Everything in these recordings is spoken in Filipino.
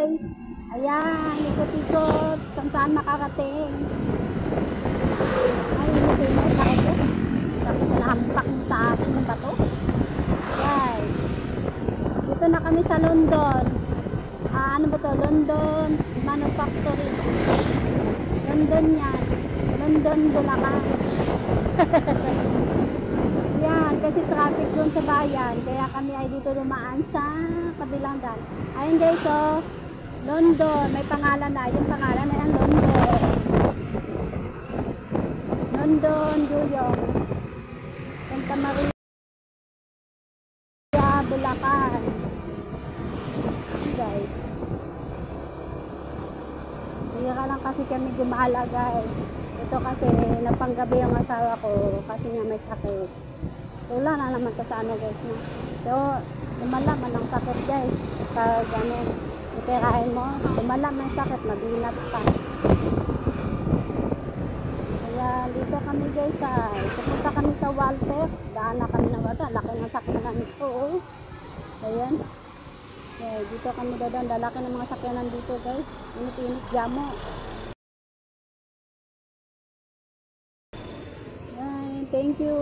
guys. Ayan, ikot-ikot. Saan makarating. Ay, init-init na ito. Bakit na nahampak sa akin yung bato? Ayan. Dito na kami sa London. Ano ba to? London Manufacturing. London yan. London, Bulacan. Yan, kasi traffic doon sa bayan. Kaya kami ay dito dumaan sa kabilang daan. Ayun guys, so London, may pangalan na. Yung pangalan na yan, London. London, New York. Santa Maria, Bulacan. Guys. Hindi ka lang kasi kami gumala guys. Ito kasi napanggabi yung asawa ko kasi niya may sakit. Wala na naman to sa ano guys no. Pero lumalaman ang sakit guys. Pag ano, itirahin mo, lumalaman ang sakit, mabinat pa. Kaya dito kami guys pupunta kami sa Walter. Daan na kami ng Walter. Laki ng sakit namin ito. Oh. Ayan. Okay, dito kami dadaan. Lalaki ng mga sakyanan dito guys. Init-init jamo. Thank you.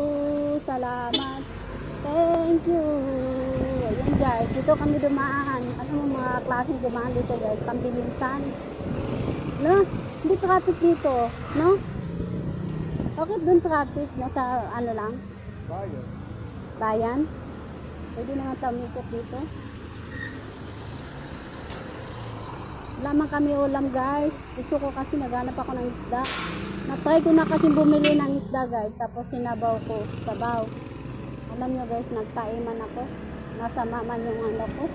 Salamat. Thank you. Ayan guys. Dito kami dumaan. Ano mga klaseng dumaan dito guys? Pambilisan. No? Hindi traffic dito. No? Bakit doon traffic? Nasa ano lang? Bayan. Bayan? Pwede naman tamikot dito. Lamang kami ulam guys. Gusto ko kasi naghanap ako ng isda. Na-try ko na kasi bumili ng isda guys. Tapos sinabaw ko. Sabaw. Alam nyo guys, nagtaiman ako. Nasama man yung ano ko.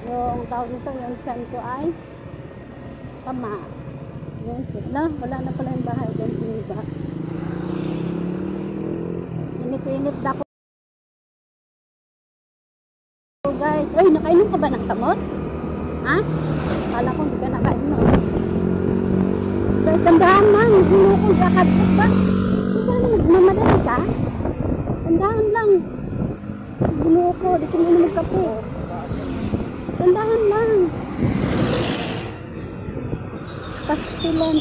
Yung tawag nito, yung tiyan ko ay sama. Yun. Wala na pala yung bahay doon. Diba? Init-init ako. So guys, ay nakainom ka ba ng kamot? Ha? Kala ko hindi ka nakainom. Guys, tandaan lang. Hindi mo kong kakadkot ba? Tandaan lang. Nagmamadali ka? Tandaan lang. Ginuo ko. Di ko minum magkape. Tandaan lang. Pastilan.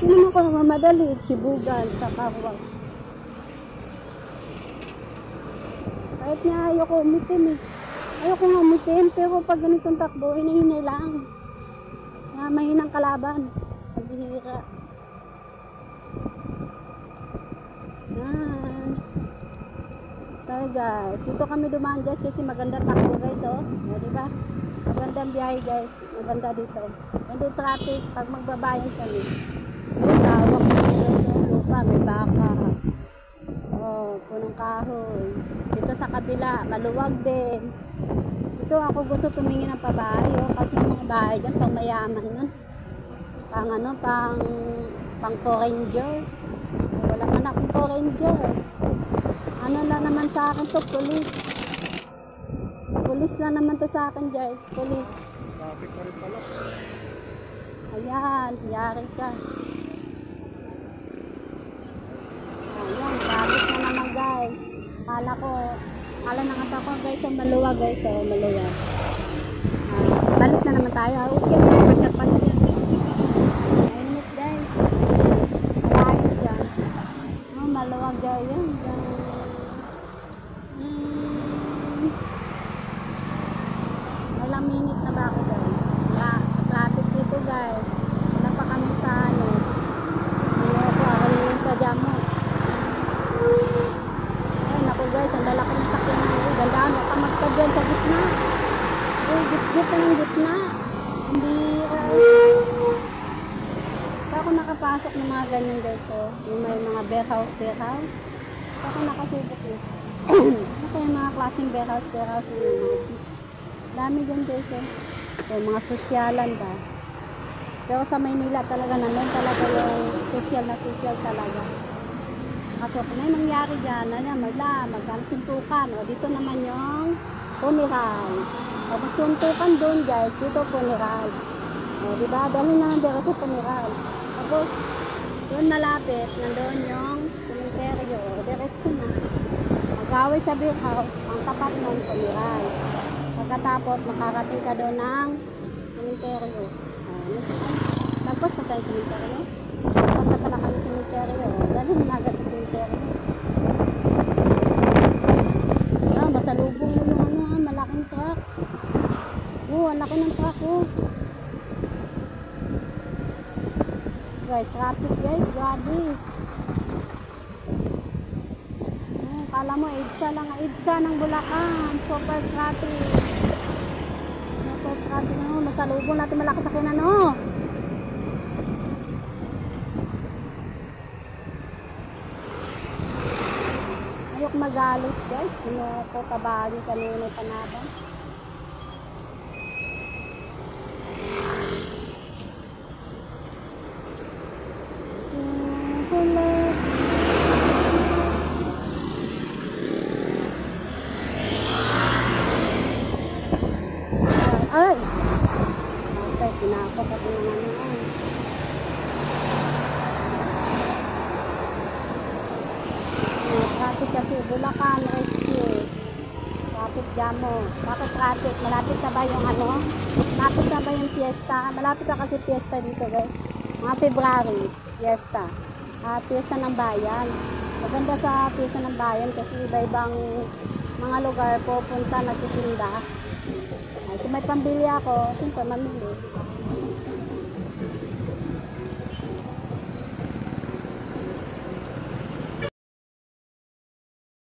Sino mo ko nagmamadali? Chibugan sa carwash. Kahit nga ayoko umitim eh. Ayoko nga umitim. Pero pag ganitong takbo, hinahinay lang. Mahinang kalaban. Paghihira. Yan. Tayo guys. Dito kami dumaan guys kasi maganda takbo guys oh. O diba? Magandang biyahe guys. Maganda dito. Hindi traffic pag magbabayan kami. Yung lawak dito sa lupa. May baka. Oh, punong kahoy. Dito sa kabila. Maluwag din. Dito ako gusto tumingin ng pabahay oh. Kasi yung mga bahay dyan pang mayaman nun. Pang ano, pang foreigner. Wala man akong foreigner. Ano lang naman sa akin to, police. Police lang naman to sa akin guys, police. Traffic ka rin pala. Ayan, yari ka. Ayan, traffic na naman guys. Kala na nga ako guys, so maluwag guys, so maluwag. Balik na naman tayo. Okay, hindi pa siya. Mainit guys. Malayo dyan. Oh, maluwag guys. Yan. Walang minute na ba ako guys? Traffic dito guys. Wala pa kami sa ano. Ako yung sadya mo. Ay naku guys, ang lalaki ng sakyanan. Gandaan mo ka magka dyan sa gitna. Git na ng gitna. Hindi ako nakapasok ng mga ganyan guys oh. Yung may mga warehouse ako nakasubok eh. Kasi yung mga klaseng warehouse na yung mga chicks. Dami dyan guys oh. So, mga sosyalan ba. Pero sa Maynila talaga nandun talaga yung social talaga. Kasi kung may nangyari dyan, magsuntukan o dito naman yung funeral. O magsuntukan doon guys, dito funeral. O diba, dali na nandun sa funeral. Tapos, doon malapit, nandun yung cemetery o diretso na. Mag-away sa warehouse, ang tapat nun funeral. Pagkatapos, makarating ka doon ng Cemetery. Tapos na tayo sa cemetery. Tapos na pala kami sa cemetery. Dahil na agad sa cemetery. Masalubong mo yung malaking truck. Ang laki ng truck Guys, traffic guys, grabe. Kala mo, EDSA ng Bulacan. Super traffic. Super traffic masalubong natin malakas sa kinan Ayok magalos guys. Sinoko tabagi kanina panaban. Ay! Okay, pinakot ako naman traffic kasi, Bulacan Rescue. Traffic jam mo. Bakit traffic? Malapit na ba yung Malapit na ba yung fiesta? Malapit na kasi fiesta dito guys. Mga February, fiesta. Fiesta ng bayan. Maganda sa fiesta ng bayan kasi iba-ibang mga lugar pupunta, nagtitinda. Kung may pambili ako, siyempre mamili.